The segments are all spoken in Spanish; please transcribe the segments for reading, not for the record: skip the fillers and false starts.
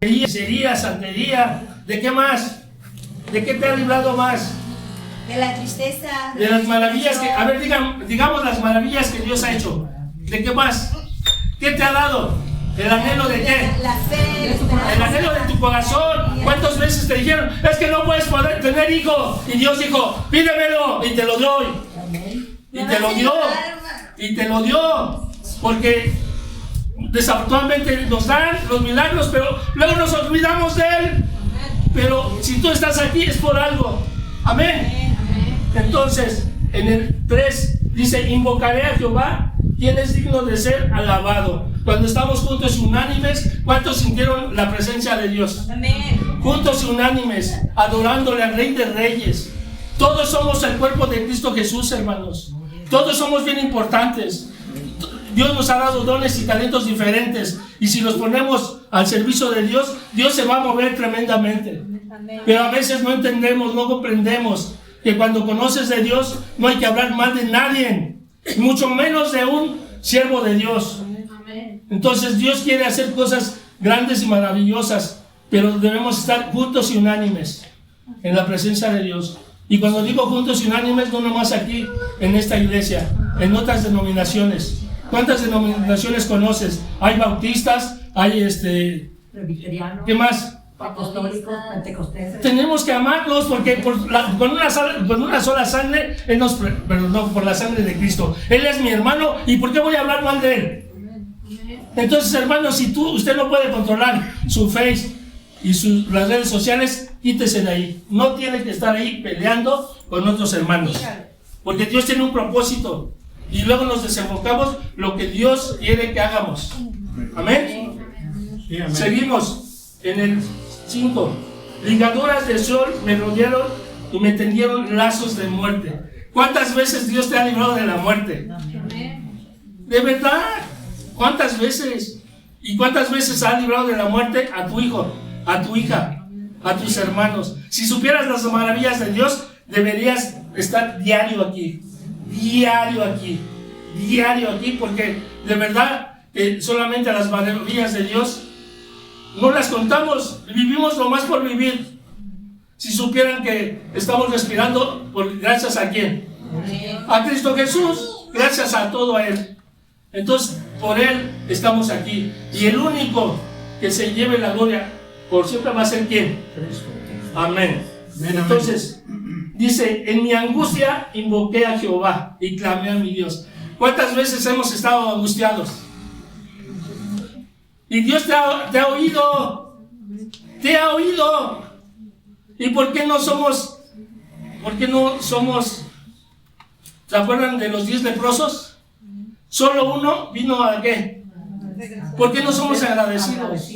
hechicería, santería. ¿De qué más? ¿De qué te ha librado más? De la tristeza. De las maravillas que, a ver, digamos las maravillas que Dios ha hecho. ¿De qué más? ¿Qué te ha dado? ¿El anhelo de qué? La fe. El anhelo de tu corazón. ¿Cuántas veces te dijeron, es que no puedes poder tener hijo? Y Dios dijo, pídemelo, y te lo doy. Y te lo dio. Y te lo dio. Porque desafortunadamente nos dan los milagros, pero luego nos olvidamos de Él. Pero si tú estás aquí es por algo. Amén. Entonces, en el 3 dice, invocaré a Jehová, quien es digno de ser alabado. Cuando estamos juntos y unánimes, ¿cuántos sintieron la presencia de Dios? Amén. Juntos y unánimes, adorándole al Rey de Reyes. Todos somos el cuerpo de Cristo Jesús, hermanos. Todos somos bien importantes. Dios nos ha dado dones y talentos diferentes. Y si los ponemos al servicio de Dios, Dios se va a mover tremendamente. Pero a veces no entendemos, no comprendemos que cuando conoces de Dios no hay que hablar mal de nadie, mucho menos de un siervo de Dios. Entonces Dios quiere hacer cosas grandes y maravillosas, pero debemos estar juntos y unánimes en la presencia de Dios. Y cuando digo juntos y unánimes, no nomás aquí en esta iglesia, en otras denominaciones. ¿Cuántas denominaciones conoces? Hay bautistas, hay presbiterianos, ¿qué más? apostólicos, pentecostales. Tenemos que amarlos porque con una sola sangre, pero no por la sangre de Cristo. Él es mi hermano, ¿y por qué voy a hablar mal de él? Entonces, hermanos, si usted no puede controlar su Face y las redes sociales, quítese de ahí. No tiene que estar ahí peleando con otros hermanos, porque Dios tiene un propósito y luego nos desenfocamos lo que Dios quiere que hagamos. Amén. Sí, amén. Seguimos en el 5. Ligaduras de sol me rodearon y me tendieron lazos de muerte. ¿Cuántas veces Dios te ha librado de la muerte? De verdad. ¿Cuántas veces? ¿Y cuántas veces ha librado de la muerte a tu hijo, a tu hija, a tus hermanos? Si supieras las maravillas de Dios, deberías estar diario aquí, porque de verdad que solamente las maravillas de Dios no las contamos, vivimos nomás por vivir. Si supieran que estamos respirando gracias a ¿quién? A Cristo Jesús, gracias a todo a Él. Entonces, por Él estamos aquí. Y el único que se lleve la gloria por siempre va a ser ¿quién? Cristo. Amén. Entonces, dice, en mi angustia invoqué a Jehová y clamé a mi Dios. ¿Cuántas veces hemos estado angustiados? Y Dios te ha oído. Te ha oído. ¿Y por qué no somos? ¿Se acuerdan de los 10 leprosos? Solo uno vino a ¿qué? ¿Por qué no somos agradecidos?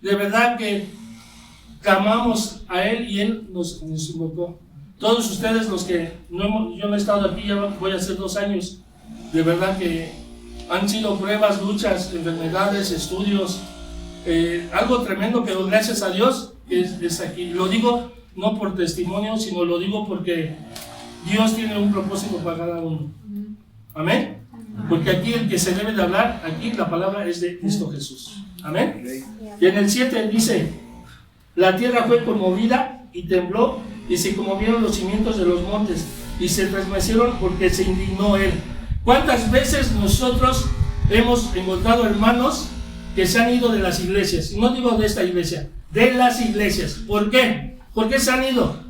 De verdad que clamamos a Él y Él nos invocó. Todos ustedes los que yo no he estado aquí, ya voy a hacer 2 años. De verdad que han sido pruebas, luchas, enfermedades, estudios, algo tremendo, pero gracias a Dios es aquí. Lo digo no por testimonio, sino lo digo porque Dios tiene un propósito para cada uno. Amén. Porque aquí el que se debe de hablar, aquí la palabra es de Cristo Jesús. Amén. Y en el 7 dice, la tierra fue conmovida y tembló y se conmovieron los cimientos de los montes y se estremecieron porque se indignó Él. ¿Cuántas veces nosotros hemos encontrado hermanos que se han ido de las iglesias? Y no digo de esta iglesia, de las iglesias. ¿Por qué? ¿Por qué se han ido?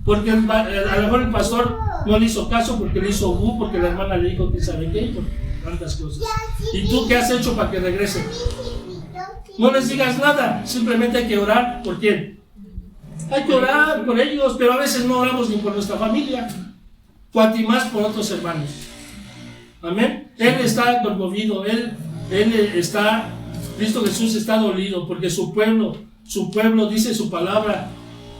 Porque a lo mejor el pastor no le hizo caso, porque le hizo porque la hermana le dijo que sabe qué, y por tantas cosas. ¿Y tú qué has hecho para que regrese? No les digas nada, simplemente hay que orar. ¿Por quién? Hay que orar por ellos, pero a veces no oramos ni por nuestra familia, cuanto más por otros hermanos. Amén. Él está conmovido, él está, Cristo Jesús está dolido, porque su pueblo dice su palabra,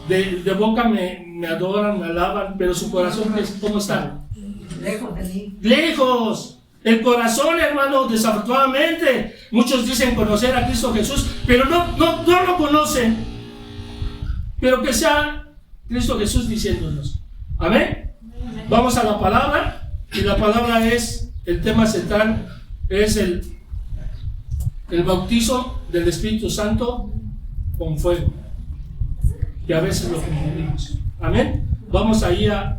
de boca me adoran, me alaban, pero su corazón, ¿cómo está? Lejos de mí. Lejos. El corazón, hermano, desafortunadamente, muchos dicen conocer a Cristo Jesús, pero no lo conocen. Pero que sea Cristo Jesús diciéndonos. Amén. Vamos a la palabra, y la palabra es, el tema central es el bautizo del Espíritu Santo con fuego, que a veces lo confundimos. Amén. Vamos ahí a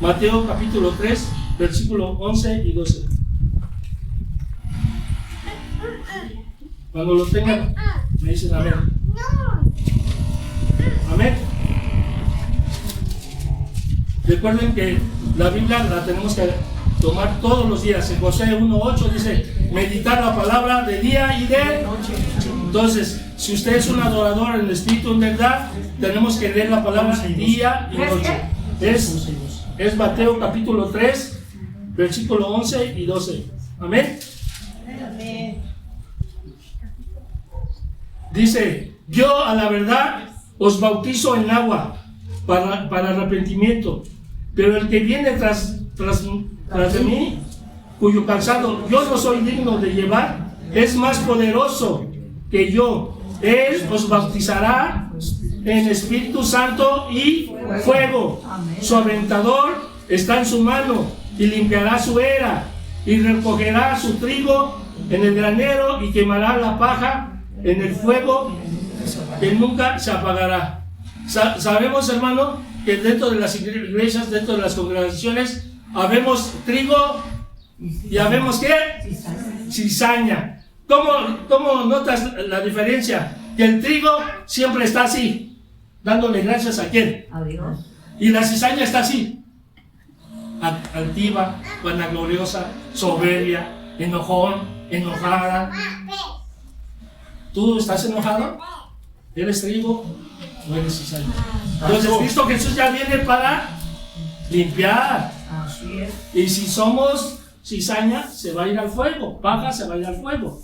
Mateo capítulo 3, versículo 11 y 12. Cuando lo tengan, me dicen amén. Amén. Recuerden que la Biblia la tenemos que tomar todos los días. En José 1:8 dice, meditar la palabra de día y de noche. Entonces, si usted es un adorador en el Espíritu, en verdad, tenemos que leer la palabra de día y noche. Es Mateo capítulo 3, versículo 11 y 12. Amén. Dice, yo a la verdad os bautizo en agua para arrepentimiento, pero el que viene tras de mí, cuyo calzado yo no soy digno de llevar, es más poderoso que yo. Él os bautizará en Espíritu Santo y fuego. Su aventador está en su mano y limpiará su era y recogerá su trigo en el granero y quemará la paja en el fuego que nunca se apagará. Sabemos, hermano, que dentro de las iglesias, dentro de las congregaciones, habemos trigo y habemos ¿qué? Cizaña. ¿Cómo notas la diferencia? Que el trigo siempre está así, dándole gracias a quién, a Dios. Y la cizaña está así, altiva, vanagloriosa, soberbia, enojada. ¿Tú estás enojado? ¿Eres trigo o eres cizaña? Entonces Cristo Jesús ya viene para limpiar. Así es. Y si somos cizaña, se va a ir al fuego, paja se va a ir al fuego.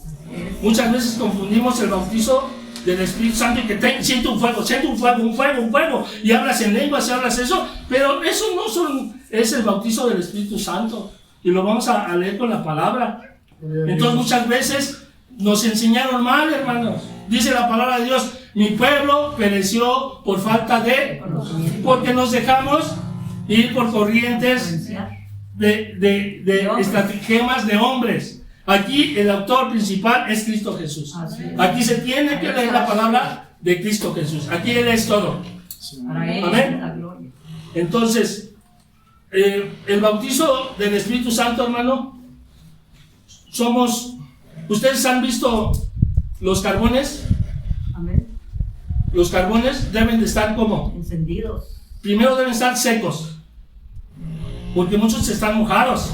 Muchas veces confundimos el bautizo del Espíritu Santo y que siente un fuego, y hablas en lenguas y hablas eso, pero eso no es el bautizo del Espíritu Santo, y lo vamos a leer con la palabra. Entonces muchas veces nos enseñaron mal, hermanos. Dice la palabra de Dios, mi pueblo pereció por falta de, porque nos dejamos ir por corrientes de estratagemas de hombres. Aquí el autor principal es Cristo Jesús. Aquí se tiene que leer la palabra de Cristo Jesús. Aquí Él es todo. Amén. Entonces, el bautizo del Espíritu Santo, hermano, ¿ustedes han visto los carbones? Amén. Los carbones deben de estar como encendidos. Primero deben estar secos, porque muchos están mojados,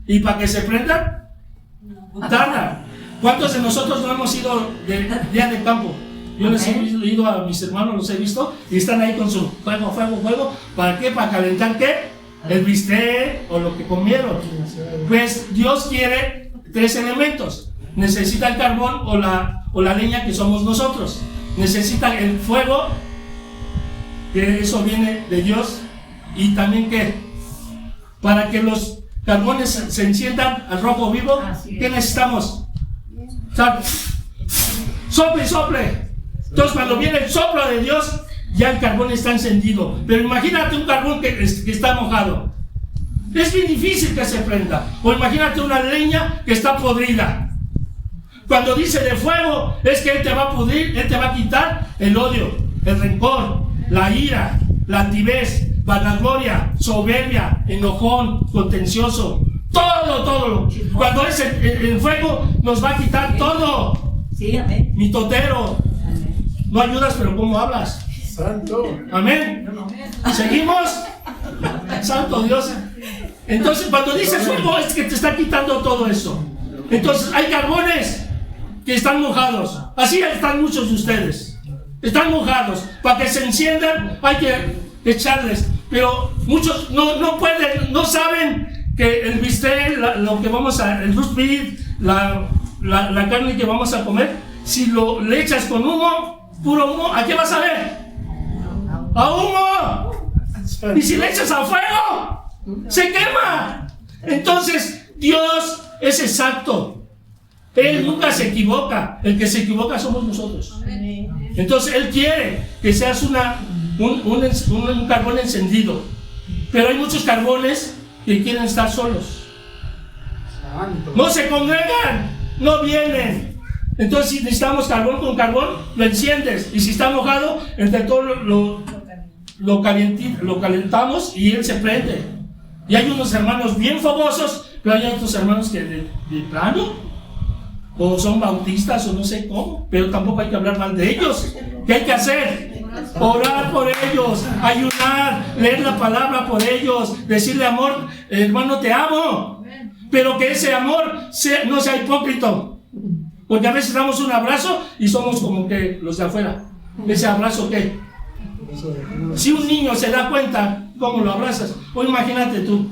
y para que se prendan tarda. ¿Cuántos de nosotros no hemos ido de día de campo? Yo les he ido a mis hermanos, los he visto, y están ahí con su fuego. ¿Para qué? Para calentar ¿qué? El bistec o lo que comieron. Pues Dios quiere 3 elementos. Necesita el carbón o la leña, que somos nosotros. Necesita el fuego, que eso viene de Dios. Y también ¿qué? Para que los carbones se enciendan al rojo vivo, ¿qué necesitamos? Sople. Entonces cuando viene el soplo de Dios, ya el carbón está encendido. Pero imagínate un carbón que está mojado. Es bien difícil que se prenda. O imagínate una leña que está podrida. Cuando dice de fuego, es que Él te va a pudrir, Él te va a quitar el odio, el rencor, la ira, la altivez, vanagloria, soberbia, enojón, contencioso, todo. Cuando es el fuego, nos va a quitar todo. Sí, amén. Mitotero. Amén. No ayudas, pero ¿cómo hablas? Santo. Amén. ¿Seguimos? Santo Dios. Entonces, cuando dice fuego, es que te está quitando todo eso. Entonces, hay carbones que están mojados. Así están muchos de ustedes. Están mojados. Para que se enciendan, hay que echarles. Pero muchos no pueden, no saben que el bistec, el roast beef, la carne que vamos a comer, si le echas con humo, puro humo, ¿a qué vas a ver? ¡A humo! Y si le echas a fuego, se quema. Entonces, Dios es exacto. Él nunca se equivoca. El que se equivoca somos nosotros. Entonces, Él quiere que seas un carbón encendido. Pero hay muchos carbones que quieren estar solos. No se congregan, no vienen. Entonces, si necesitamos carbón con carbón, lo enciendes. Y si está mojado, entre todo lo calentamos y él se prende. Y hay unos hermanos bien famosos, pero hay otros hermanos que de plano, o son bautistas o no sé cómo, pero tampoco hay que hablar mal de ellos. ¿Qué hay que hacer? Orar por ellos, ayunar, leer la palabra por ellos, decirle amor, hermano te amo, pero que ese amor no sea hipócrita, porque a veces damos un abrazo y somos como que los de afuera. ¿Ese abrazo qué? Si un niño se da cuenta, ¿cómo lo abrazas? O imagínate tú.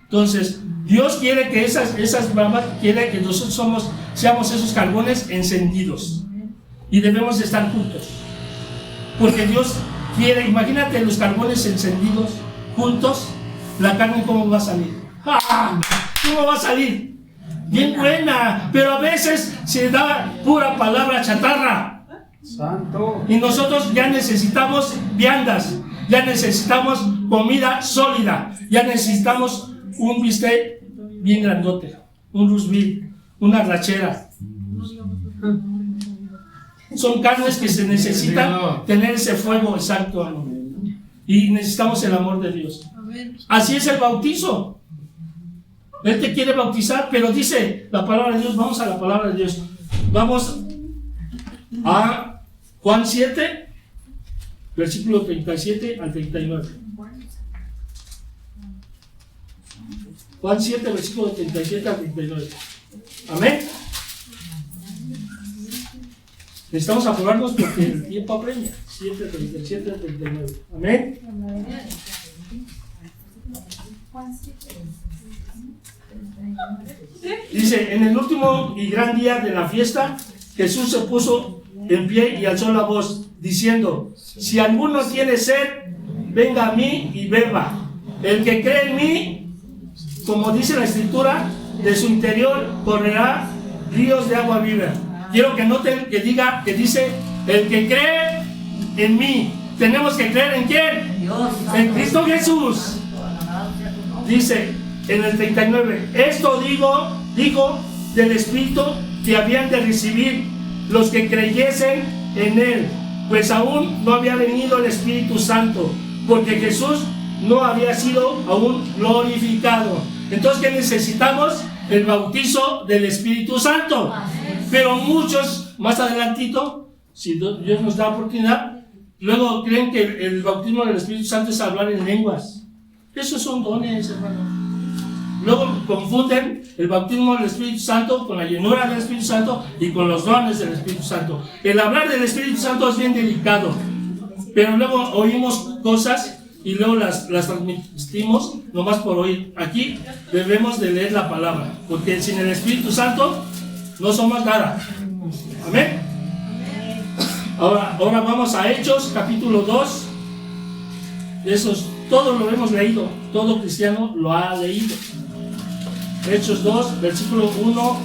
Entonces, Dios quiere que esas bravas, quiere que nosotros seamos esos carbones encendidos. Y debemos estar juntos. Porque Dios quiere, imagínate los carbones encendidos juntos, la carne ¿cómo va a salir? ¡Ah! ¿Cómo va a salir? Bien buena, pero a veces se da pura palabra chatarra. Santo. Y nosotros ya necesitamos viandas, ya necesitamos comida sólida, ya necesitamos un bistec bien grandote, un rusbil, una arrachera. Son carnes que se necesitan tener ese fuego exacto, y necesitamos el amor de Dios. Así es el bautizo. Él te quiere bautizar, pero dice la palabra de Dios. Vamos a la palabra de Dios. Vamos a Juan 7, versículo 37 al 39. Juan 7, versículo 37 al 39. Amén. Necesitamos apurarnos porque el tiempo apremia. 7, 37 al 39. Amén. Dice, en el último y gran día de la fiesta, Jesús se puso en pie y alzó la voz, diciendo: si alguno tiene sed, venga a mí y beba. El que cree en mí, como dice la Escritura, de su interior correrá ríos de agua viva. Quiero que noten que dice, el que cree en mí. Tenemos que creer en quién? En Cristo Jesús. Dice en el 39, esto dijo del Espíritu que habían de recibir los que creyesen en Él, pues aún no había venido el Espíritu Santo, porque Jesús no había sido aún glorificado. Entonces, ¿qué necesitamos? El bautizo del Espíritu Santo. Pero muchos, más adelantito, si Dios nos da oportunidad, luego creen que el bautismo del Espíritu Santo es hablar en lenguas. Esos son dones, hermano. Luego confunden el bautismo del Espíritu Santo con la llenura del Espíritu Santo y con los dones del Espíritu Santo. El hablar del Espíritu Santo es bien delicado, pero luego oímos cosas y luego las transmitimos nomás por oír. Aquí debemos de leer la palabra, porque sin el Espíritu Santo no somos nada. Amén. Ahora vamos a Hechos capítulo 2. Todo lo hemos leído, todo cristiano lo ha leído. Hechos 2, versículo 1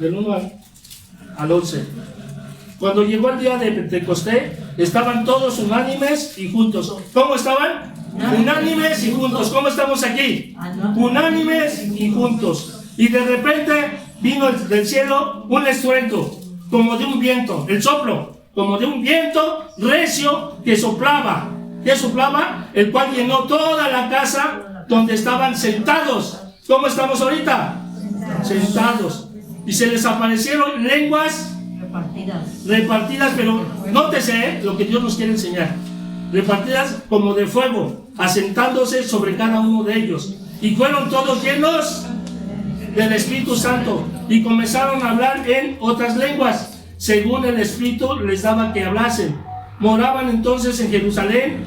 del 1 al 11. Cuando llegó el día de Pentecostés, estaban todos unánimes y juntos. ¿Cómo estaban? Unánimes y juntos. ¿Cómo estamos aquí? Unánimes y juntos. Y de repente vino del cielo un estruendo, como de un viento, el soplo, como de un viento recio que soplaba. ¿Qué soplaba? El cual llenó toda la casa donde estaban sentados. ¿Cómo estamos ahorita? Sentados. Y se les aparecieron lenguas repartidas, pero nótese lo que Dios nos quiere enseñar. Repartidas como de fuego, asentándose sobre cada uno de ellos. Y fueron todos llenos del Espíritu Santo y comenzaron a hablar en otras lenguas, según el Espíritu les daba que hablasen. Moraban entonces en Jerusalén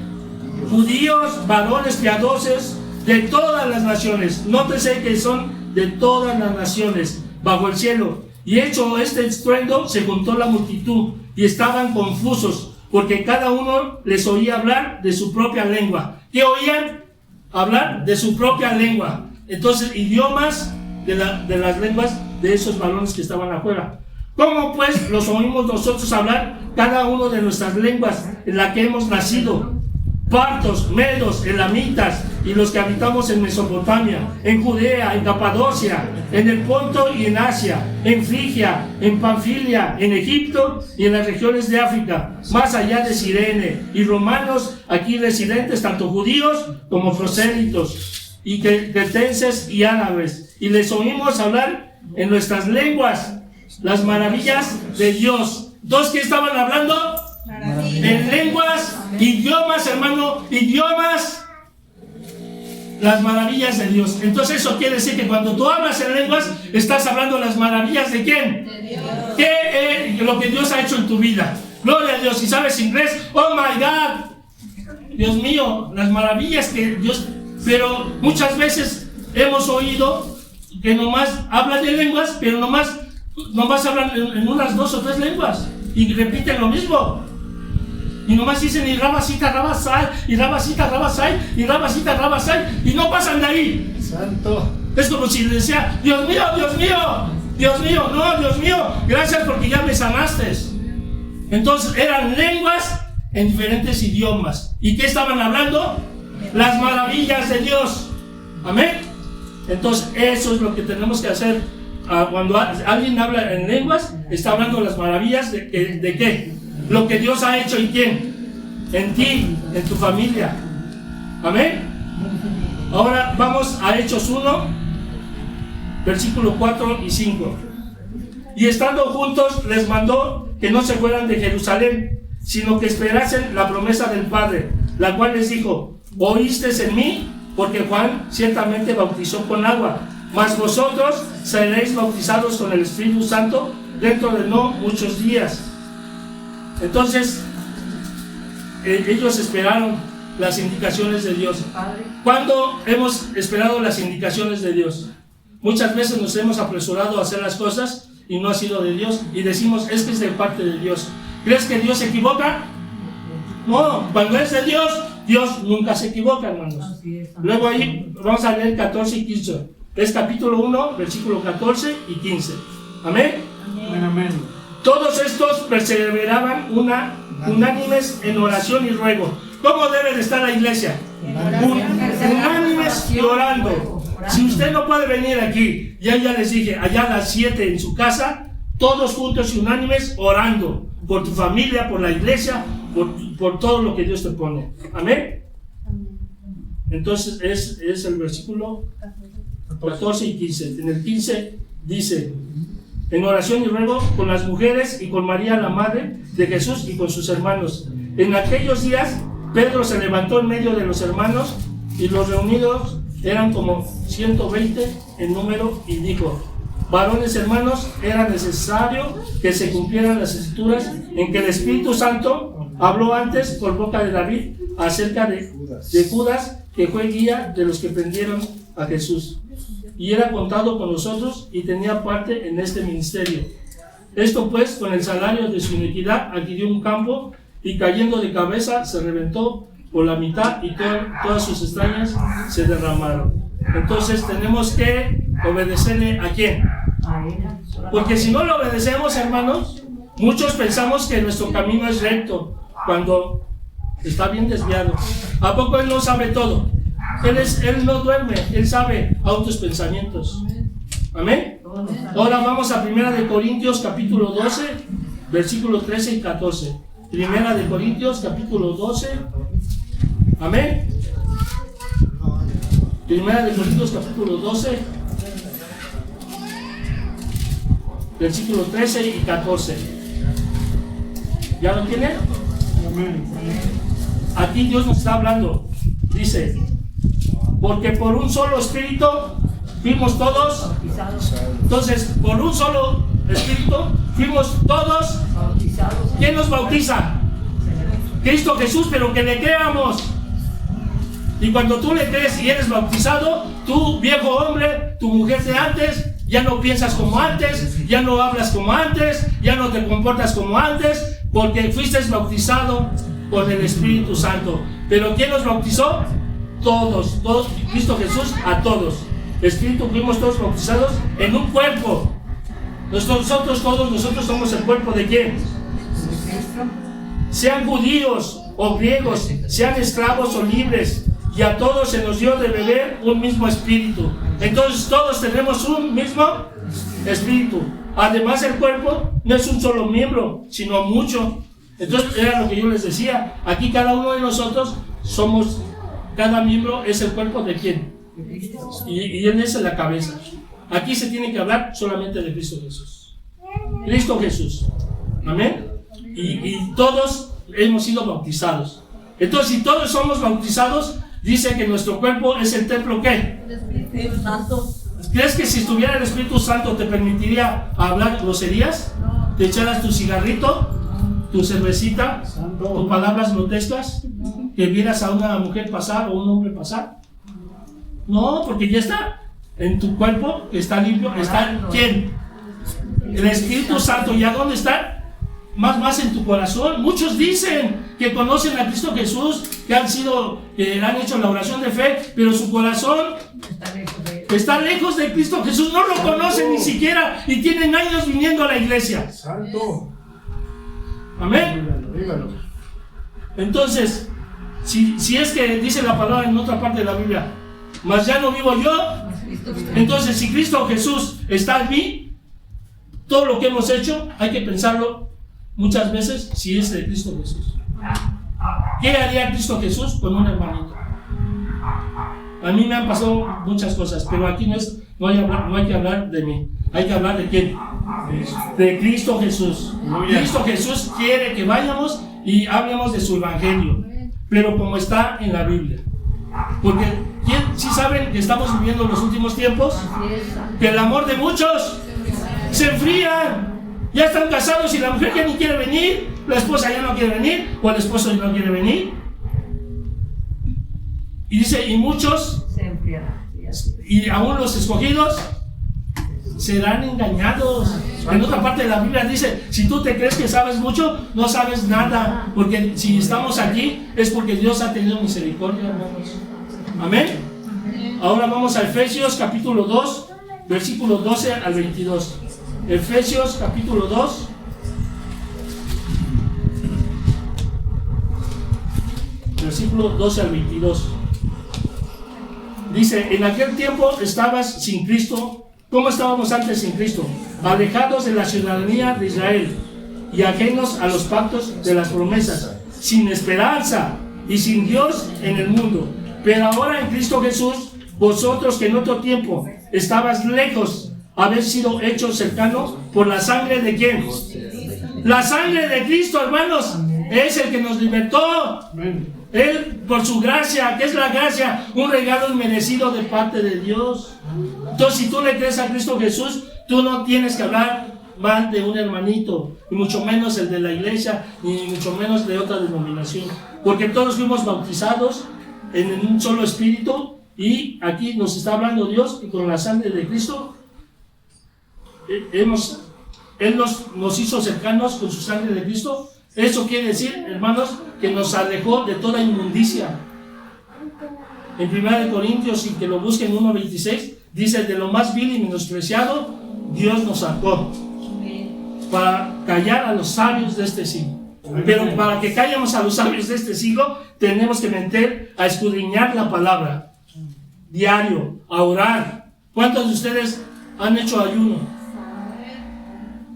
judíos, varones piadosos de todas las naciones. Nótese que son de todas las naciones bajo el cielo. Y hecho este estruendo, se juntó la multitud y estaban confusos, porque cada uno les oía hablar de su propia lengua. ¿Qué oían? Hablar de su propia lengua. Entonces, idiomas de las lenguas de esos varones que estaban afuera. ¿Cómo pues los oímos nosotros hablar cada uno de nuestras lenguas en la que hemos nacido? partos, medos, elamitas y los que habitamos en Mesopotamia, en Judea, en Capadocia, en el Ponto y en Asia, en Frigia, en Panfilia, en Egipto y en las regiones de África, más allá de Cirene, y romanos aquí residentes, tanto judíos como prosélitos, y cretenses y árabes, y les oímos hablar en nuestras lenguas las maravillas de Dios. ¿Dos que estaban hablando? En lenguas, idiomas, hermano, idiomas, las maravillas de Dios. Entonces eso quiere decir que cuando tú hablas en lenguas, estás hablando las maravillas de ¿quién? De Dios. ¿Qué es lo que Dios ha hecho en tu vida? Gloria a Dios. Si sabes inglés, oh my God, Dios mío, las maravillas que Dios... Pero muchas veces hemos oído que nomás hablan de lenguas, pero nomás hablan en unas 2 o 3 lenguas y repiten lo mismo. Y nomás dicen y rabasita rabasai, y rabasita rabasai, y rabasita rabasai, y no pasan de ahí. Santo. Es como si le decía, Dios mío, Dios mío, Dios mío, no, Dios mío, gracias porque ya me sanaste. Entonces eran lenguas en diferentes idiomas. ¿Y qué estaban hablando? Las maravillas de Dios. Amén. Entonces eso es lo que tenemos que hacer. Cuando alguien habla en lenguas, está hablando las maravillas de ¿qué? Lo que Dios ha hecho en quién, en ti, en tu familia. Amén. Ahora vamos a Hechos 1, versículo 4 y 5. Y estando juntos les mandó que no se fueran de Jerusalén, sino que esperasen la promesa del Padre, la cual les dijo: oísteis en mí, porque Juan ciertamente bautizó con agua, mas vosotros seréis bautizados con el Espíritu Santo dentro de no muchos días. Entonces ellos esperaron las indicaciones de Dios. ¿Cuándo hemos esperado las indicaciones de Dios? Muchas veces nos hemos apresurado a hacer las cosas y no ha sido de Dios, y decimos, es que es de parte de Dios. ¿Crees que Dios se equivoca? No, cuando es de Dios, Dios nunca se equivoca, hermanos. Luego ahí vamos a leer 14 y 15. Es capítulo 1, versículo 14 y 15. Amén. Amén. Amén. Todos estos perseveraban unánimes en oración y ruego. ¿Cómo debe de estar la iglesia? Unánimes y orando. Si usted no puede venir aquí, ya les dije, allá a las 7 en su casa, todos juntos y unánimes orando por tu familia, por la iglesia, por todo lo que Dios te pone. Amén. Entonces es el versículo 14 y 15. En el 15 dice: en oración y ruego con las mujeres y con María la madre de Jesús y con sus hermanos. En aquellos días Pedro se levantó en medio de los hermanos, y los reunidos eran como 120 en número, y dijo: varones hermanos, era necesario que se cumplieran las escrituras en que el Espíritu Santo habló antes por boca de David acerca de Judas, que fue guía de los que prendieron a Jesús, y era contado con nosotros y tenía parte en este ministerio. Esto pues, con el salario de su iniquidad adquirió un campo, y cayendo de cabeza se reventó por la mitad, y todas sus extrañas se derramaron. Entonces tenemos que obedecerle ¿a quién? Porque si no lo obedecemos, hermanos, muchos pensamos que nuestro camino es recto cuando está bien desviado. ¿A poco Él no sabe todo? Él no duerme, Él sabe aún tus pensamientos. Amén. Ahora vamos a 1 Corintios capítulo 12, versículos 13 y 14. 1 Corintios capítulo 12. Amén. 1 Corintios capítulo 12, versículos 13 y 14. ¿Ya lo tienen? Aquí Dios nos está hablando. Dice: porque por un solo espíritu fuimos todos. Entonces, por un solo espíritu fuimos todos. ¿Quién nos bautiza? Cristo Jesús, pero que le creamos. Y cuando tú le crees y eres bautizado, tú, viejo hombre, tu mujer de antes, ya no piensas como antes, ya no hablas como antes, ya no te comportas como antes, porque fuiste bautizado por el Espíritu Santo. ¿Pero quién nos bautizó? Todos, Cristo Jesús a todos. Espíritu, fuimos todos bautizados en un cuerpo. Todos nosotros somos el cuerpo de ¿quién? Sean judíos o griegos, sean esclavos o libres, y a todos se nos dio de beber un mismo espíritu. Entonces todos tenemos un mismo espíritu. Además el cuerpo no es un solo miembro, sino mucho. Entonces era lo que yo les decía, aquí cada uno de nosotros somos, cada miembro es el cuerpo de quién, y él es la cabeza. Aquí se tiene que hablar solamente de Cristo Jesús. Cristo Jesús, amén. Y todos hemos sido bautizados. Entonces si todos somos bautizados, dice que nuestro cuerpo es el templo ¿qué? Espíritu Santo. ¿Crees que si estuviera el Espíritu Santo te permitiría hablar groserías? ¿Te echaras tu cigarrito, tu cervecita, tus palabras grotescas? ¿Que vieras a una mujer pasar o un hombre pasar? No, porque ya está en tu cuerpo, que está limpio. ¿Está quién? El Espíritu Santo. ¿Y a dónde está? Más en tu corazón. Muchos dicen que conocen a Cristo Jesús, que han hecho la oración de fe, pero su corazón está lejos de Cristo Jesús. No lo conocen ni siquiera y tienen años viniendo a la iglesia. Santo. Amén. Dígalo. Entonces, si es que dice la palabra en otra parte de la Biblia, mas ya no vivo yo, entonces si Cristo Jesús está en mí, todo lo que hemos hecho hay que pensarlo muchas veces si es de Cristo Jesús. ¿Qué haría Cristo Jesús con un hermanito? A mí me han pasado muchas cosas, pero aquí no hay que hablar de mí. Hay que hablar de quién? De Cristo Jesús. Cristo Jesús quiere que vayamos y hablemos de su evangelio, pero como está en la Biblia. Porque ¿sí saben que estamos viviendo los últimos tiempos? Que el amor de muchos se enfría. Ya están casados y la mujer ya ni quiere venir, la esposa ya no quiere venir, o el esposo ya no quiere venir. Y dice, y muchos, y aún los escogidos, serán engañados. En otra parte de la Biblia dice, si tú te crees que sabes mucho, no sabes nada, porque si estamos aquí es porque Dios ha tenido misericordia, hermanos. Amén. Ahora vamos a Efesios capítulo 2, versículos 12 al 22. Efesios capítulo 2, versículo 12 al 22. Dice, en aquel tiempo estabas sin Cristo. ¿Cómo estábamos antes sin Cristo? Alejados de la ciudadanía de Israel y ajenos a los pactos de las promesas, sin esperanza y sin Dios en el mundo. Pero ahora en Cristo Jesús, vosotros que en otro tiempo estabas lejos, habéis sido hechos cercanos por la sangre de ¿quién? La sangre de Cristo, hermanos, es el que nos libertó. Él, por su gracia, que es la gracia, un regalo inmerecido de parte de Dios. Entonces, si tú le crees a Cristo Jesús, tú no tienes que hablar mal de un hermanito, y mucho menos el de la iglesia, ni mucho menos de otra denominación, porque todos fuimos bautizados en un solo espíritu, y aquí nos está hablando Dios, y con la sangre de Cristo Él nos hizo cercanos con su sangre de Cristo. Eso quiere decir, hermanos, que nos alejó de toda inmundicia. En 1 Corintios, y que lo busquen 1:26, dice, de lo más vil y menospreciado Dios nos sacó para callar a los sabios de este siglo. Pero para que callemos a los sabios de este siglo, tenemos que meter a escudriñar la palabra diario, a orar. ¿Cuántos de ustedes han hecho ayuno?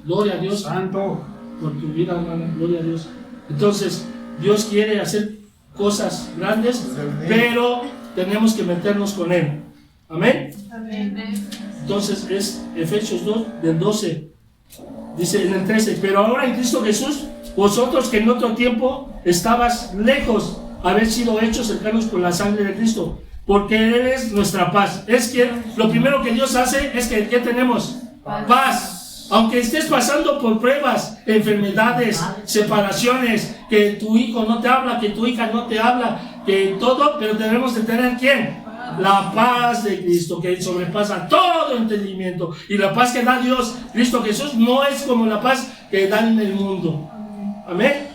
Gloria a Dios. Santo. Por tu vida, hermana, gloria a Dios. Entonces, Dios quiere hacer cosas grandes, pero tenemos que meternos con Él. Amén. Entonces, es Efesios 2, del 12. Dice en el 13, pero ahora en Cristo Jesús, vosotros que en otro tiempo estabas lejos, habéis sido hechos cercanos por la sangre de Cristo, porque Él es nuestra paz. Es que lo primero que Dios hace es que ¿qué tenemos? Paz. Aunque estés pasando por pruebas, enfermedades, separaciones, que tu hijo no te habla, que tu hija no te habla, que todo, pero tenemos que tener ¿quién? La paz de Cristo, que sobrepasa todo entendimiento. Y la paz que da Dios, Cristo Jesús, no es como la paz que dan en el mundo. Amén.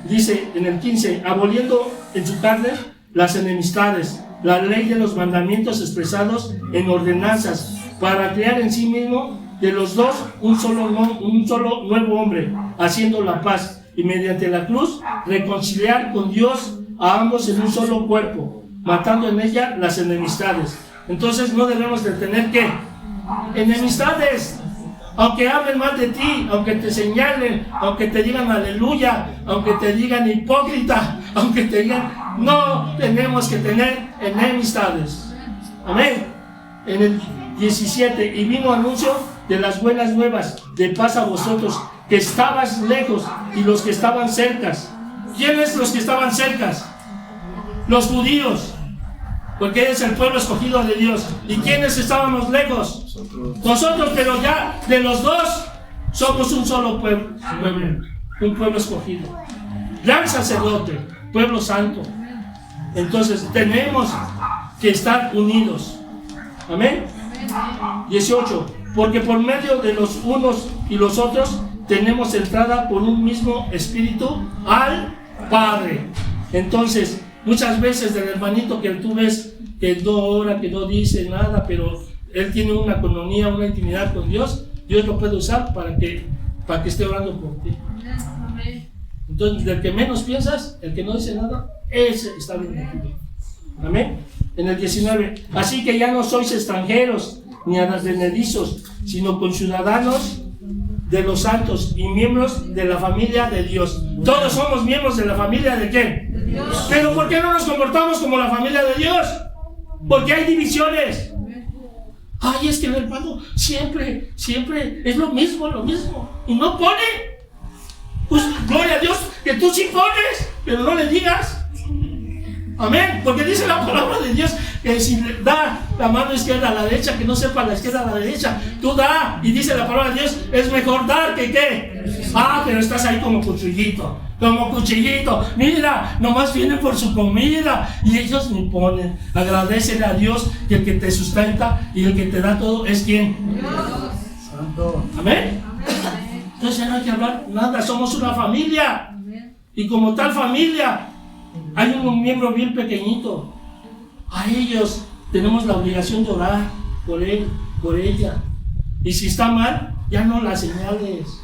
Dice en el 15, aboliendo en su carne las enemistades, la ley de los mandamientos expresados en ordenanzas, para crear en sí mismo de los dos un solo nuevo hombre, haciendo la paz, y mediante la cruz reconciliar con Dios a ambos en un solo cuerpo, matando en ella las enemistades. Entonces no debemos de tener ¿qué? Enemistades. Aunque hablen mal de ti, aunque te señalen, aunque te digan aleluya, aunque te digan hipócrita, aunque te digan, no tenemos que tener enemistades. Amén. En el 17, y vino anuncio de las buenas nuevas de paz a vosotros, que estabas lejos y los que estaban cercas. ¿Quiénes los que estaban cercas? Los judíos, porque es el pueblo escogido de Dios. ¿Y quiénes estábamos lejos? Nosotros, pero ya de los dos somos un solo pueblo, un pueblo escogido, gran sacerdote, pueblo santo. Entonces tenemos que estar unidos. Amén. 18, porque por medio de los unos y los otros tenemos entrada por un mismo espíritu al Padre. Entonces muchas veces del hermanito que tú ves que no ora, que no dice nada, pero él tiene una comunión, una intimidad con Dios, Dios lo puede usar para que esté orando por ti. Entonces, del que menos piensas, el que no dice nada, ese está bien contigo. Amén. En el 19, así que ya no sois extranjeros ni advenedizos, sino conciudadanos de los santos y miembros de la familia de Dios. Todos somos miembros de la familia de ¿qué? De Dios. Pero ¿por qué no nos comportamos como la familia de Dios? Porque hay divisiones. Ay, es que el hermano siempre es lo mismo, y no pone. Pues gloria a Dios que tú sí pones, pero no le digas. Amén, porque dice la palabra de Dios que si le da la mano izquierda a la derecha, que no sepa la izquierda a la derecha, tú da, y dice la palabra de Dios, es mejor dar que ¿qué? Pero estás ahí como cuchillito, mira, nomás vienen por su comida, y ellos ni ponen. Agradecele a Dios que el que te sustenta y el que te da todo es ¿quién? Dios. Santo. Amén. Entonces ya no hay que hablar nada, somos una familia, y como tal familia, hay un miembro bien pequeñito. A ellos tenemos la obligación de orar por él, por ella. Y si está mal, ya no la señales.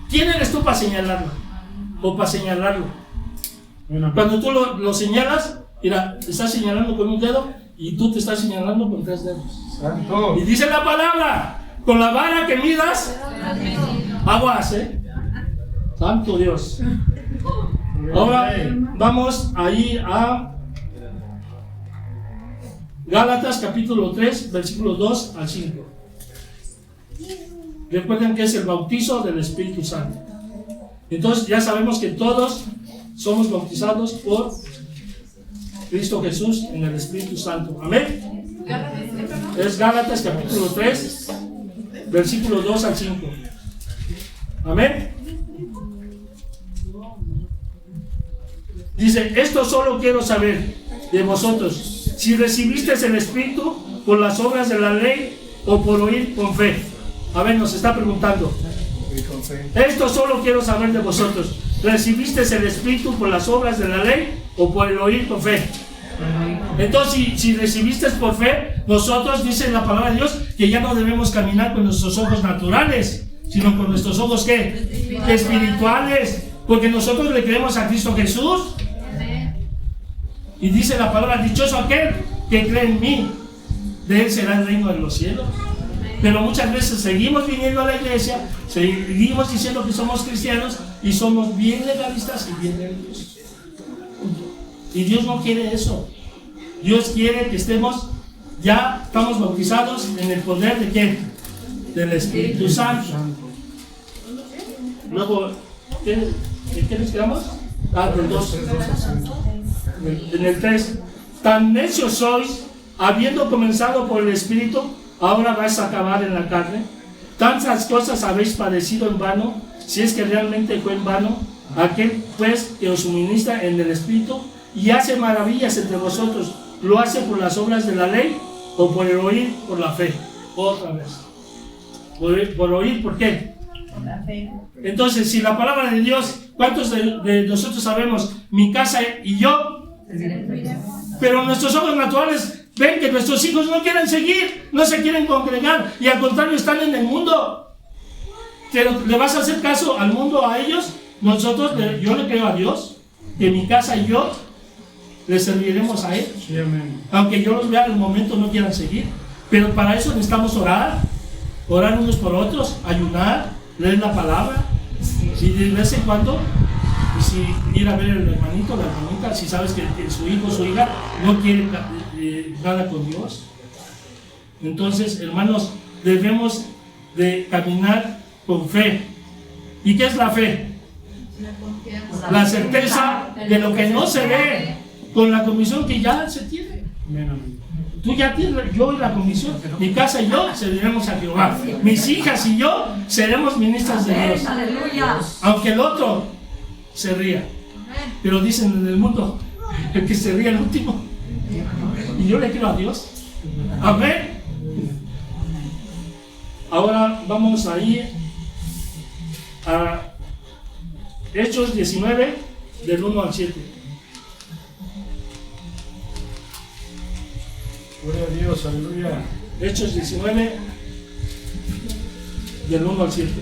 ¿Quién eres tú para señalarlo? O para señalarlo. Cuando tú lo señalas, mira, te estás señalando con un dedo y tú te estás señalando con 3 dedos. Santo. Y dice la palabra, con la vara que midas, aguas, Santo Dios. Ahora vamos ahí a Gálatas capítulo 3, versículos 2 al 5. Recuerden que es el bautizo del Espíritu Santo. Entonces ya sabemos que todos somos bautizados por Cristo Jesús en el Espíritu Santo. Amén. Es Gálatas capítulo 3, versículos 2 al 5. Amén. Dice, esto solo quiero saber de vosotros, si recibisteis el Espíritu por las obras de la ley o por oír con fe. A ver, nos está preguntando. Esto solo quiero saber de vosotros, ¿recibisteis el Espíritu por las obras de la ley o por el oír con fe? Entonces, si recibisteis por fe, nosotros, dice la palabra de Dios, que ya no debemos caminar con nuestros ojos naturales, sino con nuestros ojos ¿qué? Espirituales, porque nosotros le creemos a Cristo Jesús. Y dice la palabra, dichoso aquel que cree en mí, de él será el reino de los cielos. Pero muchas veces seguimos viniendo a la iglesia, seguimos diciendo que somos cristianos y somos bien legalistas y bien religiosos. Y Dios no quiere eso. Dios quiere que estamos bautizados en el poder de ¿quién? Del Espíritu Santo. Luego, ¿en qué nos quedamos? Del 2. En el 3. Tan necios sois, habiendo comenzado por el Espíritu, ahora vais a acabar en la carne. Tantas cosas habéis padecido en vano, si es que realmente fue en vano. Aquel pues que os suministra en el Espíritu y hace maravillas entre vosotros, ¿lo hace por las obras de la ley o por el oír, por la fe? Otra vez. Por oír, ¿por qué? Por la fe. Entonces, si la palabra de Dios, ¿cuántos de nosotros sabemos? Mi casa y yo. Pero nuestros ojos naturales ven que nuestros hijos no quieren seguir, no se quieren congregar y al contrario están en el mundo. ¿Le vas a hacer caso al mundo, a ellos? yo le creo a Dios, que mi casa y yo le serviremos a Él. Sí, amén. Aunque yo los vea en el momento no quieran seguir. Pero para eso necesitamos orar unos por otros, ayunar, leer la palabra. Y de vez en cuando, y si ir a ver al hermanito, la hermanita, si sabes que su hijo o su hija no quiere nada con Dios. Entonces, hermanos, debemos de caminar con fe. ¿Y qué es la fe? La certeza de lo que no se ve, con la convicción que ya se tiene. Amén, amén. Tú ya tienes, yo y la convicción, mi casa y yo serviremos a Jehová. Mis hijas y yo seremos ministras de Dios. Aleluya. Aunque el otro se ría. Pero dicen en el mundo, el que se ría el último. Y yo le creo a Dios. Amén. Ahora vamos a ir a Hechos 19, del 1 al 7. Gloria a Dios, aleluya. Hechos 19, del 1 al 7.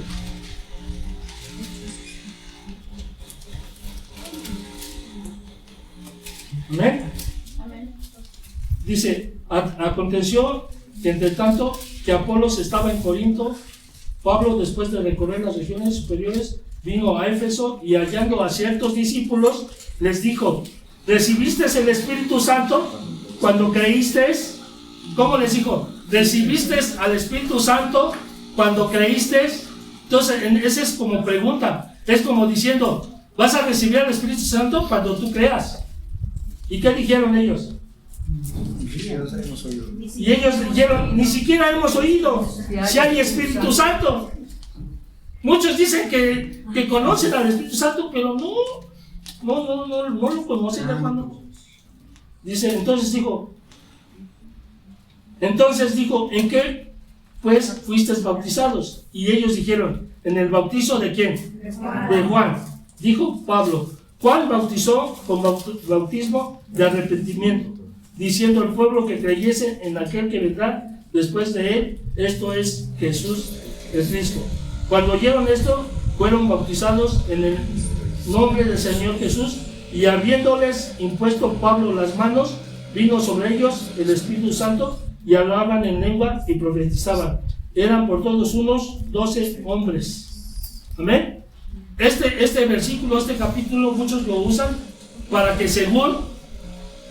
Amén. Dice, aconteció que entre tanto que Apolos estaba en Corinto, Pablo, después de recorrer las regiones superiores, vino a Éfeso y hallando a ciertos discípulos, les dijo, ¿recibisteis el Espíritu Santo cuando creísteis? ¿Cómo les dijo? ¿Recibisteis al Espíritu Santo cuando creísteis? Entonces, esa es como pregunta, es como diciendo, ¿vas a recibir al Espíritu Santo cuando tú creas? ¿Y qué dijeron ellos? Y ellos dijeron, ni siquiera hemos oído si hay Espíritu Santo. Muchos dicen que conocen al Espíritu Santo, pero no lo conocen, hermano. Dice, entonces dijo, ¿en qué pues fuisteis bautizados? Y ellos dijeron, ¿en el bautizo de quién? De Juan. Dijo Pablo, Juan bautizó con bautismo de arrepentimiento, diciendo al pueblo que creyese en aquel que vendrá después de él, esto es Jesús el Cristo. Cuando oyeron esto, fueron bautizados en el nombre del Señor Jesús, y habiéndoles impuesto Pablo las manos, vino sobre ellos el Espíritu Santo, y hablaban en lengua y profetizaban. Eran por todos unos 12 hombres. Amén. Este versículo, este capítulo, muchos lo usan para que según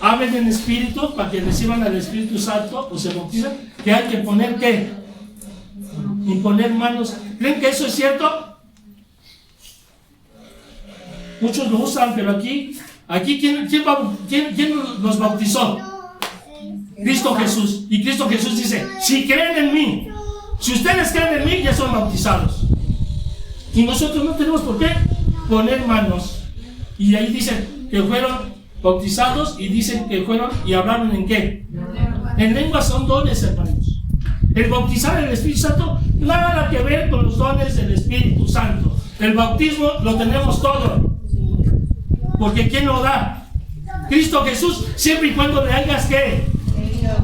hablen en espíritu, para que reciban al Espíritu Santo o se bautizan, que hay que poner ¿qué? Imponer manos. ¿Creen que eso es cierto? Muchos lo usan, pero aquí ¿quién nos bautizó? Cristo Jesús. Y Cristo Jesús dice, si creen en mí, si ustedes creen en mí, ya son bautizados. Y nosotros no tenemos por qué poner manos. Y ahí dicen que fueron bautizados y dicen que fueron y hablaron en qué. En lenguas son dones, hermanos. El bautizar en el Espíritu Santo, nada que ver con los dones del Espíritu Santo. El bautismo lo tenemos todo. Porque ¿quién lo da? Cristo Jesús, siempre y cuando le hagas qué.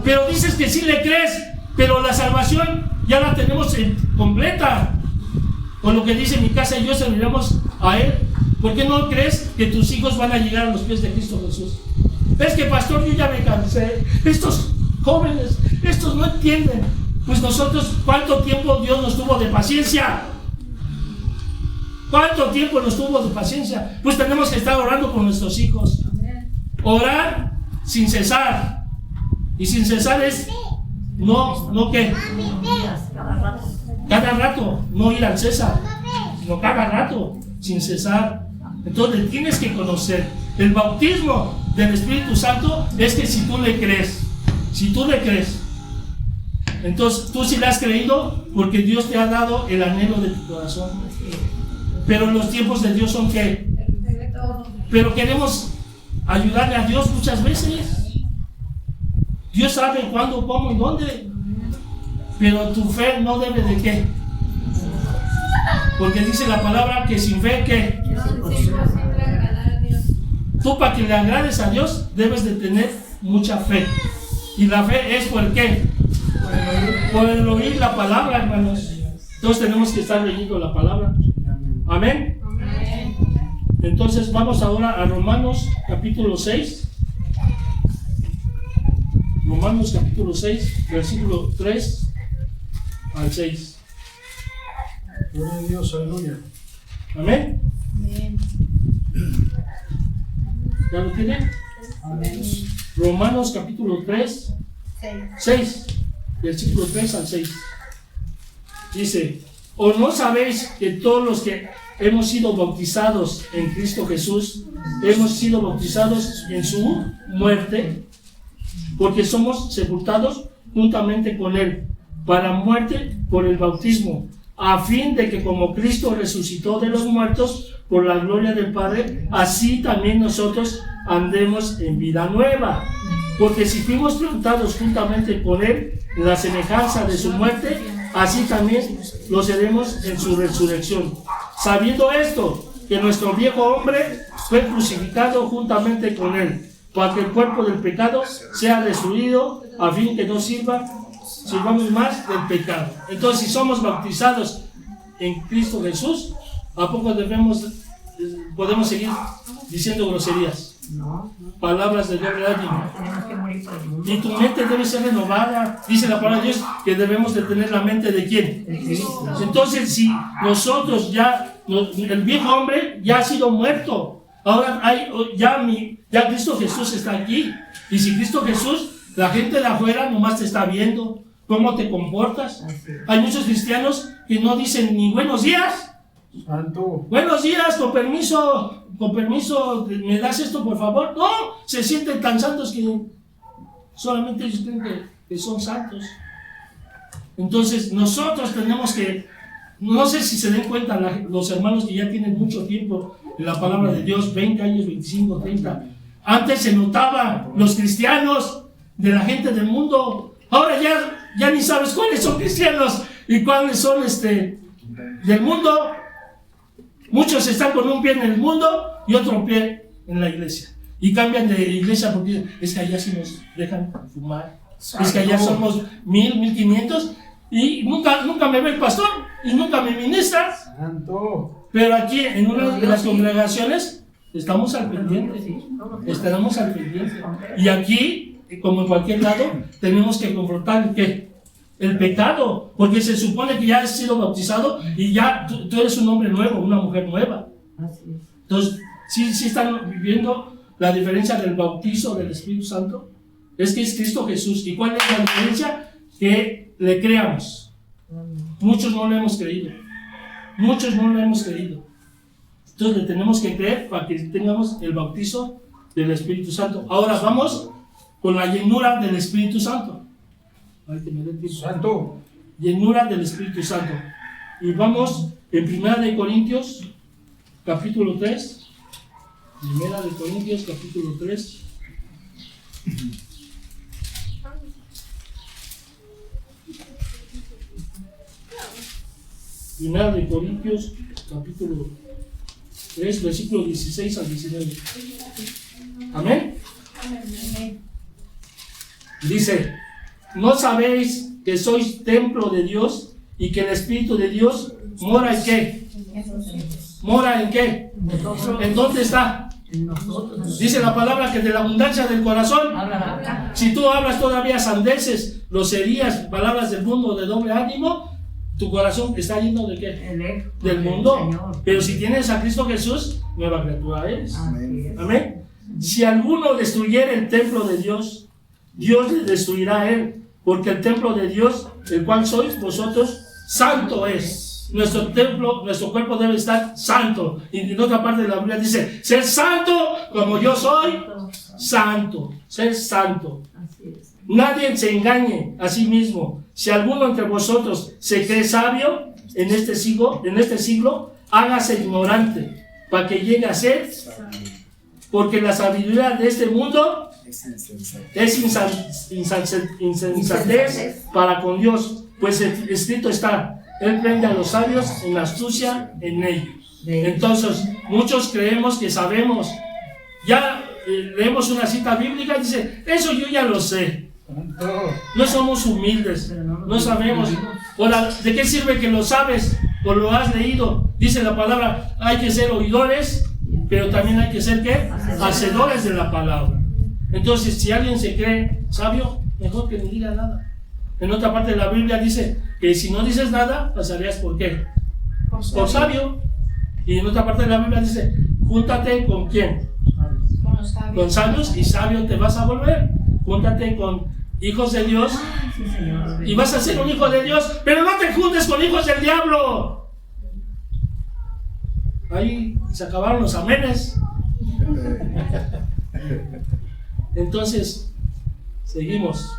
Pero dices que sí le crees, pero la salvación ya la tenemos completa. Con lo que dice mi casa y yo serviremos a Él. ¿Por qué no crees que tus hijos van a llegar a los pies de Cristo Jesús? Es que pastor, yo ya me cansé. Estos jóvenes, estos no entienden. Pues nosotros, ¿cuánto tiempo Dios nos tuvo de paciencia? ¿Cuánto tiempo nos tuvo de paciencia? Pues tenemos que estar orando por nuestros hijos. Orar sin cesar. Y sin cesar es no ¿qué? Cada rato, no ir al César, sino cada rato, sin cesar. Entonces tienes que conocer. El bautismo del Espíritu Santo es que si tú le crees, entonces tú sí le has creído porque Dios te ha dado el anhelo de tu corazón. Pero los tiempos de Dios son ¿qué? Pero queremos ayudarle a Dios muchas veces. Dios sabe cuándo, cómo y dónde. Pero tu fe no debe de qué. Porque dice la palabra que sin fe, ¿qué? Tú para que le agrades a Dios debes de tener mucha fe. Y la fe es por qué. Por el oír la palabra, hermanos. Entonces tenemos que estar leyendo la palabra. Amén. Entonces vamos ahora a Romanos capítulo 6. Romanos capítulo 6, versículo 3 al 6. Gloria a Dios, aleluya. Amén. Amén. ¿Ya lo tienen? Amén. Romanos capítulo 3, 6, versículo 3 al 6. Dice: ¿O no sabéis que todos los que hemos sido bautizados en Cristo Jesús, hemos sido bautizados en su muerte? Porque somos sepultados juntamente con Él, para muerte por el bautismo, a fin de que como Cristo resucitó de los muertos por la gloria del Padre, así también nosotros andemos en vida nueva. Porque si fuimos plantados juntamente con Él en la semejanza de su muerte, así también lo seremos en su resurrección. Sabiendo esto, que nuestro viejo hombre fue crucificado juntamente con Él, para que el cuerpo del pecado sea destruido, a fin que no sirvamos más del pecado. Entonces, si somos bautizados en Cristo Jesús, ¿a poco podemos seguir diciendo groserías? No, Palabras de doble ánimo. tenemos que morir por el mundo. Y tu mente debe ser renovada. Dice la palabra de Dios que debemos de tener la mente de ¿quién? De Cristo. Entonces, si nosotros el viejo hombre ya ha sido muerto, ahora ya Cristo Jesús está aquí. Y si Cristo Jesús, la gente de afuera nomás te está viendo cómo te comportas. Así es. Hay muchos cristianos que no dicen ni buenos días. Santo. Buenos días, con permiso, ¿me das esto por favor? No, se sienten tan santos que solamente ellos creen que son santos. Entonces nosotros tenemos que, no sé si se den cuenta los hermanos que ya tienen mucho tiempo en la palabra de Dios, 20 años, 25, 30. Antes se notaba los cristianos de la gente del mundo. Ahora ya ni sabes cuáles son cristianos y cuáles son del mundo. Muchos están con un pie en el mundo y otro pie en la iglesia. Y cambian de iglesia porque es que allá sí nos dejan fumar. Es que allá somos 1000, 1500 y nunca me ve el pastor y nunca me ministra. Santo. Pero aquí en una de las congregaciones estamos al pendiente. Estaremos al pendiente. Y aquí, como en cualquier lado, tenemos que confrontar el pecado, porque se supone que ya has sido bautizado y ya tú eres un hombre nuevo, una mujer nueva. Así es. Entonces, sí están viviendo la diferencia del bautizo del Espíritu Santo. Es que es Cristo Jesús. ¿Y cuál es la diferencia? Que le creamos. Muchos no le hemos creído. Muchos no le hemos creído. Entonces le tenemos que creer para que tengamos el bautizo del Espíritu Santo. Ahora vamos con la llenura del Espíritu Santo. Ay, que me dé tiempo. Santo. Llenura del Espíritu Santo. Y vamos en 1 Corintios capítulo 3. 1 Corintios capítulo 3. Primera de Corintios capítulo 3, versículo 16 al 19. Amén. Dice: ¿no sabéis que sois templo de Dios y que el Espíritu de Dios mora en qué? ¿Mora en qué? ¿En dónde está? En nosotros. Dice la palabra que de la abundancia del corazón, Habla la boca. si tú hablas todavía sandeces, groserías, palabras del mundo de doble ánimo, tu corazón está lleno de qué? El eco Del mundo. Señor. Pero si tienes a Cristo Jesús, nueva criatura eres. Así es. Amén. Si alguno destruyera el templo de Dios, Dios le destruirá a él, porque el templo de Dios, el cual sois vosotros, santo es. Nuestro templo, nuestro cuerpo debe estar santo. Y en otra parte de la Biblia dice: ser santo como yo soy santo. Ser santo. Así es. Nadie se engañe a sí mismo. Si alguno entre vosotros se cree sabio en este siglo, hágase ignorante para que llegue a ser, porque la sabiduría de este mundo es insensatez para con Dios, pues escrito está: Él prende a los sabios en la astucia en ellos. Entonces, muchos creemos que sabemos. Ya leemos una cita bíblica y dice: eso yo ya lo sé. Santo. No somos humildes, no sabemos. Ahora, ¿de qué sirve que lo sabes o lo has leído? Dice la palabra: hay que ser oidores pero también hay que ser ¿qué? Hacedores de la palabra. Entonces, si alguien se cree sabio, mejor que ni diga nada. En otra parte de la Biblia dice que si no dices nada, pasarías ¿por qué? Por sabio. Y en otra parte de la Biblia dice, júntate con ¿quién? Con sabios, y sabio te vas a volver. Júntate con hijos de Dios y vas a ser un hijo de Dios, pero no te juntes con hijos del diablo. Ahí se acabaron los amenes. Entonces, seguimos.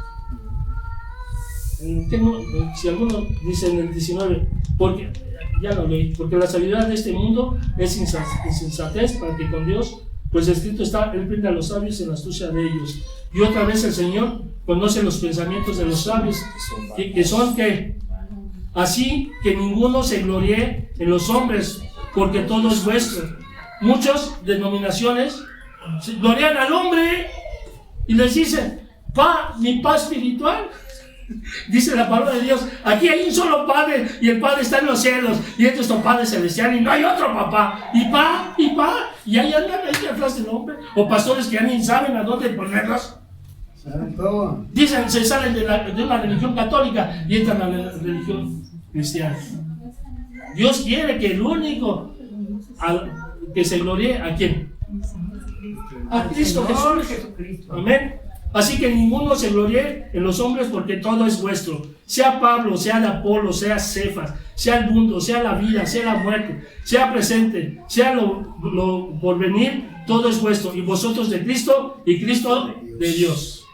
Si alguno dice en el 19, porque ya lo leí, porque la sabiduría de este mundo es insensatez para que con Dios, pues escrito está, Él brinda a los sabios en la astucia de ellos. Y otra vez el Señor conoce los pensamientos de los sabios, que son que así que ninguno se gloríe en los hombres, porque todo es vuestro. Muchas denominaciones se glorian al hombre y les dicen, mi paz espiritual. Dice la palabra de Dios, aquí hay un solo Padre y el Padre está en los cielos y este es tu Padre celestial y no hay otro papá. Y ahí andan ahí atrás del hombre, o pastores que ya ni saben a dónde ponerlos. Dicen, se salen de una religión católica y entran a la religión cristiana. Dios quiere que el único que se gloríe, ¿a quién? A Cristo Jesús. Amén. Así que ninguno se gloríe en los hombres, porque todo es vuestro. Sea Pablo, sea de Apolo, sea Cefas, sea el mundo, sea la vida, sea la muerte, sea presente, sea lo porvenir, todo es vuestro. Y vosotros de Cristo y Cristo de Dios.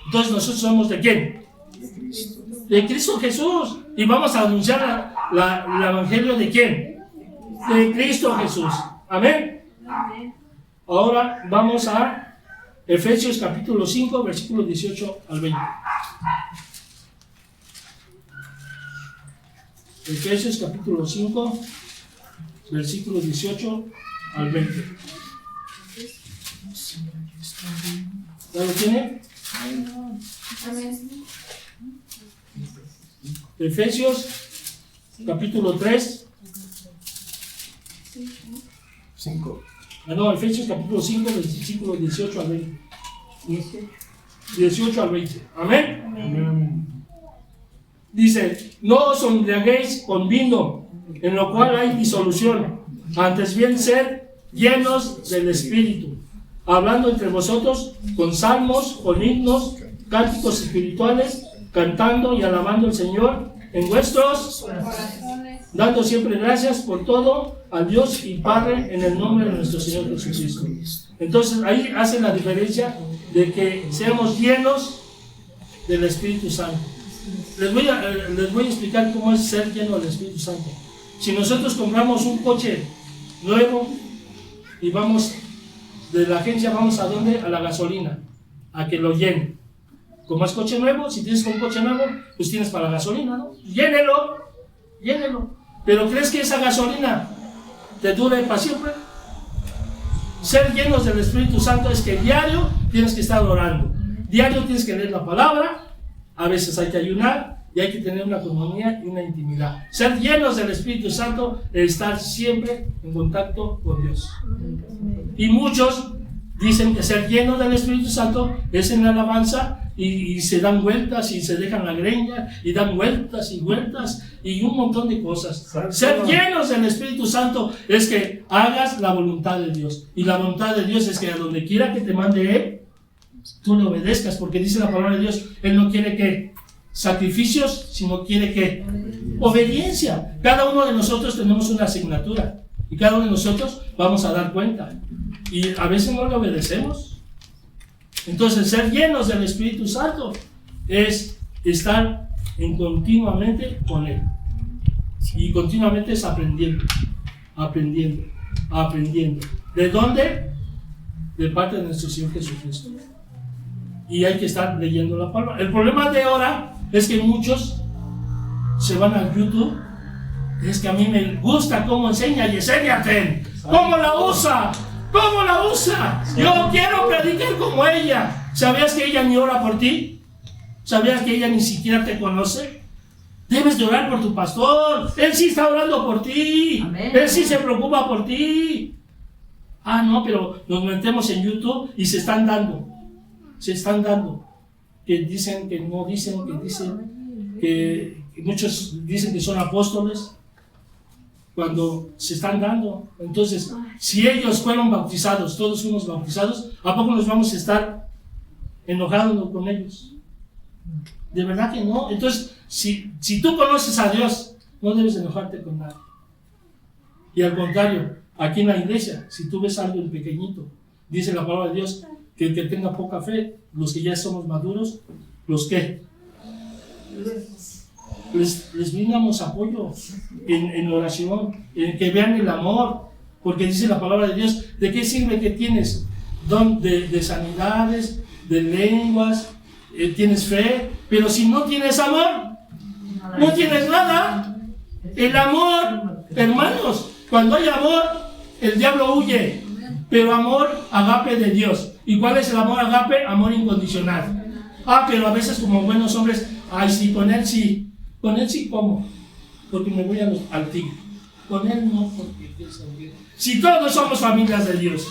Entonces nosotros somos ¿de quién? De Cristo Jesús. Y vamos a anunciar el evangelio ¿de quién? De Cristo Jesús. Amén. Ahora vamos a Efesios capítulo 5, versículos 18 al 20. Efesios capítulo 5, versículos 18 al 20. ¿Ya lo tiene? Efesios capítulo 3. 5. No, Efesios capítulo 5, versículos 18 al 20. 18 al 20. Amén. Amén. Dice, no os embriaguéis con vino, en lo cual hay disolución, antes bien sed llenos del Espíritu, hablando entre vosotros con salmos, con himnos, cánticos espirituales, cantando y alabando al Señor en vuestros corazones, dando siempre gracias por todo al Dios y Padre en el nombre de nuestro Señor Jesucristo. Entonces ahí hace la diferencia de que seamos llenos del Espíritu Santo. Les voy a explicar cómo es ser lleno del Espíritu Santo. Si nosotros compramos un coche nuevo y vamos de la agencia, vamos a ¿dónde? A la gasolina, a que lo llene. Como es coche nuevo, si tienes un coche nuevo, pues tienes para la gasolina, ¿no? Llénelo. Pero ¿crees que esa gasolina te dure para siempre? Ser llenos del Espíritu Santo es que diario tienes que estar orando, diario tienes que leer la palabra, a veces hay que ayunar y hay que tener una comunión y una intimidad. Ser llenos del Espíritu Santo es estar siempre en contacto con Dios. Y muchos dicen que ser llenos del Espíritu Santo es en la alabanza y se dan vueltas y se dejan la greña y dan vueltas y un montón de cosas. Ser llenos del Espíritu Santo es que hagas la voluntad de Dios, y la voluntad de Dios es que a donde quiera que te mande Él, tú le obedezcas, porque dice la palabra de Dios, Él no quiere que sacrificios, sino quiere que obediencia. Cada uno de nosotros tenemos una asignatura y cada uno de nosotros vamos a dar cuenta, y a veces no le obedecemos. Entonces ser llenos del Espíritu Santo es estar continuamente con Él, y continuamente es aprendiendo. ¿De dónde? De parte de nuestro Señor Jesucristo. Y hay que estar leyendo la palabra. El problema de ahora es que muchos se van a YouTube. Es que a mí me gusta cómo enseña Yesenia Ten. ¿Cómo la usa? Yo quiero predicar como ella. ¿Sabías que ella ni ora por ti? ¿Sabías que ella ni siquiera te conoce? Debes de orar por tu pastor. Él sí está orando por ti. Amén. Él sí se preocupa por ti. Ah, no, pero nos metemos en YouTube y se están dando. Que dicen, que no dicen, que dicen, que muchos dicen que son apóstoles, cuando se están dando. Entonces, si ellos fueron bautizados, todos fuimos bautizados, ¿a poco nos vamos a estar enojando con ellos? De verdad que no. Entonces, si tú conoces a Dios, no debes enojarte con nadie. Y al contrario, aquí en la iglesia, si tú ves algo en pequeñito, dice la palabra de Dios, que el que tenga poca fe, los que ya somos maduros, ¿los qué? Les brindamos apoyo en oración, en que vean el amor, porque dice la palabra de Dios, ¿de qué sirve que tienes don de sanidades, de lenguas, tienes fe, pero si no tienes amor, no tienes nada? El amor, hermanos, cuando hay amor, el diablo huye, pero amor agape de Dios. ¿Y cuál es el amor agape? Amor incondicional. Ah, pero a veces como buenos hombres, ay, sí, con él sí, ¿cómo? Porque me voy al tigre. Con él no, porque si todos somos familias de Dios.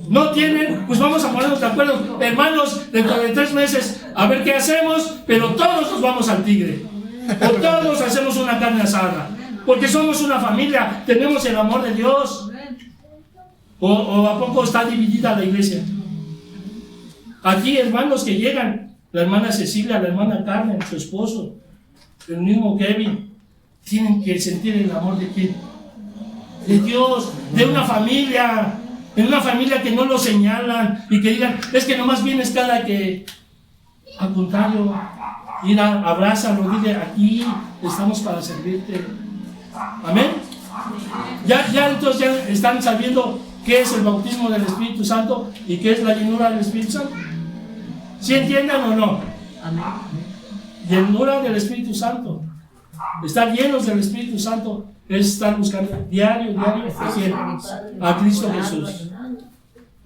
No tienen, pues vamos a ponernos de acuerdo, hermanos, dentro de 3 meses, a ver qué hacemos, pero todos nos vamos al tigre. O todos hacemos una carne asada, porque somos una familia, tenemos el amor de Dios. ¿O a poco está dividida la iglesia? Aquí hermanos que llegan, la hermana Cecilia, la hermana Carmen, su esposo, el mismo Kevin, tienen que sentir el amor de quién? De Dios, de una familia, en una familia que no lo señalan y que digan, es que nomás vienes cada que, al contrario, ir a abrázalo, dile, aquí estamos para servirte. Amén. Ya entonces ya están sabiendo qué es el bautismo del Espíritu Santo y qué es la llenura del Espíritu Santo. ¿Sí entienden o no? Amén. Llenura del Espíritu Santo. Estar llenos del Espíritu Santo es estar buscando diario a Cristo Jesús.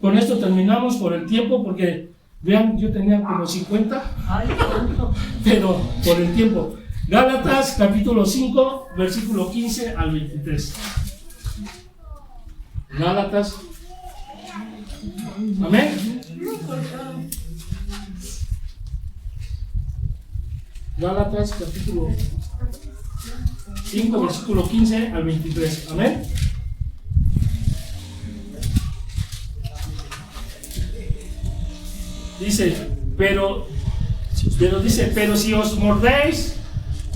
Con esto terminamos por el tiempo, porque vean, yo tenía como 50, pero por el tiempo. Gálatas capítulo 5, versículo 15 al 23. Gálatas. Amén. Gálatas capítulo 5, versículo 15 al 23. Amén. Dice, pero si os mordéis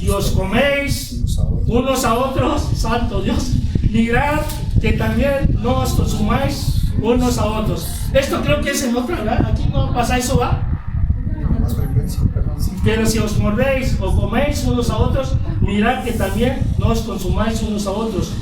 y os coméis unos a otros, santo Dios, mirad que también no os consumáis unos a otros. Esto creo que es en otra, ¿verdad? Aquí no pasa eso, ¿va? Pero si os mordéis o coméis unos a otros, mirad que también no os consumáis unos a otros.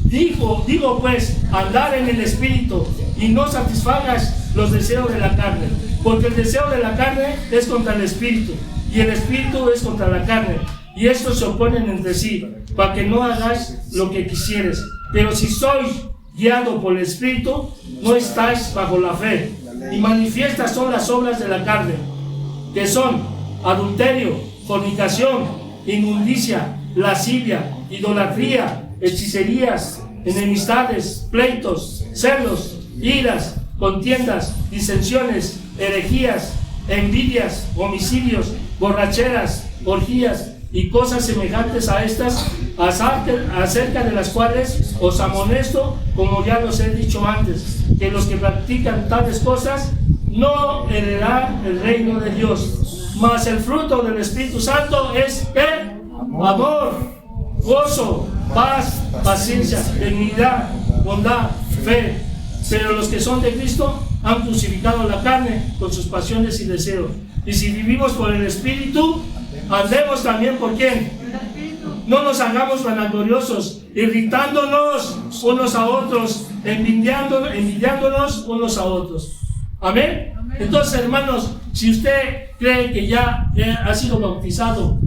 Digo pues, andar en el Espíritu y no satisfagas los deseos de la carne, porque el deseo de la carne es contra el Espíritu y el Espíritu es contra la carne, y estos se oponen entre sí, para que no hagáis lo que quisieres. Pero si sois guiado por el Espíritu, no estáis bajo la fe. Y manifiestas son las obras de la carne, que son adulterio, fornicación, inmundicia, lascivia, idolatría, hechicerías, enemistades, pleitos, celos, iras, contiendas, disensiones, herejías, envidias, homicidios, borracheras, orgías y cosas semejantes a estas, acerca de las cuales os amonesto, como ya los he dicho antes, que los que practican tales cosas no heredarán el reino de Dios. Mas el fruto del Espíritu Santo es ¿qué? Amor, gozo, paz, paciencia, benignidad, bondad, fe. Pero los que son de Cristo han crucificado la carne con sus pasiones y deseos. Y si vivimos por el Espíritu, andemos también por ¿quién? No nos hagamos vanagloriosos, irritándonos unos a otros, envidiándonos unos a otros. ¿Amén? Entonces, hermanos, si usted cree que ya ha sido bautizado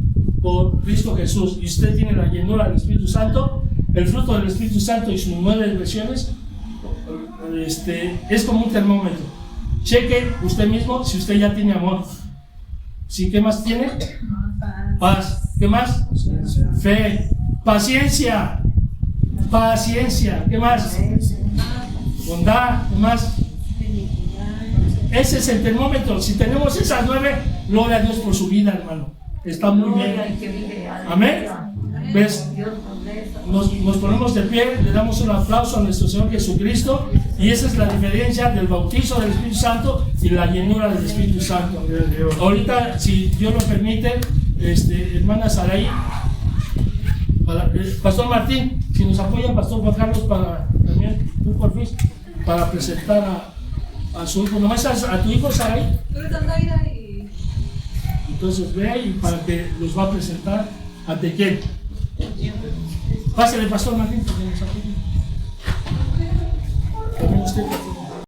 por Cristo Jesús y usted tiene la llenura del Espíritu Santo, el fruto del Espíritu Santo y sus 9 versiones, es como un termómetro. Cheque usted mismo si usted ya tiene amor. ¿Sí? ¿Qué más tiene? Paz. ¿Qué más? Fe. Paciencia. ¿Qué más? bondad, más. Ese es el termómetro. Si tenemos esas 9, gloria a Dios por su vida, hermano. Está muy bien. Amén. ¿Ves? Nos ponemos de pie, le damos un aplauso a nuestro Señor Jesucristo, y esa es la diferencia del bautizo del Espíritu Santo y la llenura del Espíritu Santo. Ahorita, si Dios lo permite, hermana Saraí, Pastor Martín, si nos apoya Pastor Juan Carlos, para también tú por fin, para presentar a su hijo, nomás a tu hijo Saraí. Entonces ve y para que los va a presentar a Tequel. Pásale, Pastor Martín, porque nos apoya. También usted.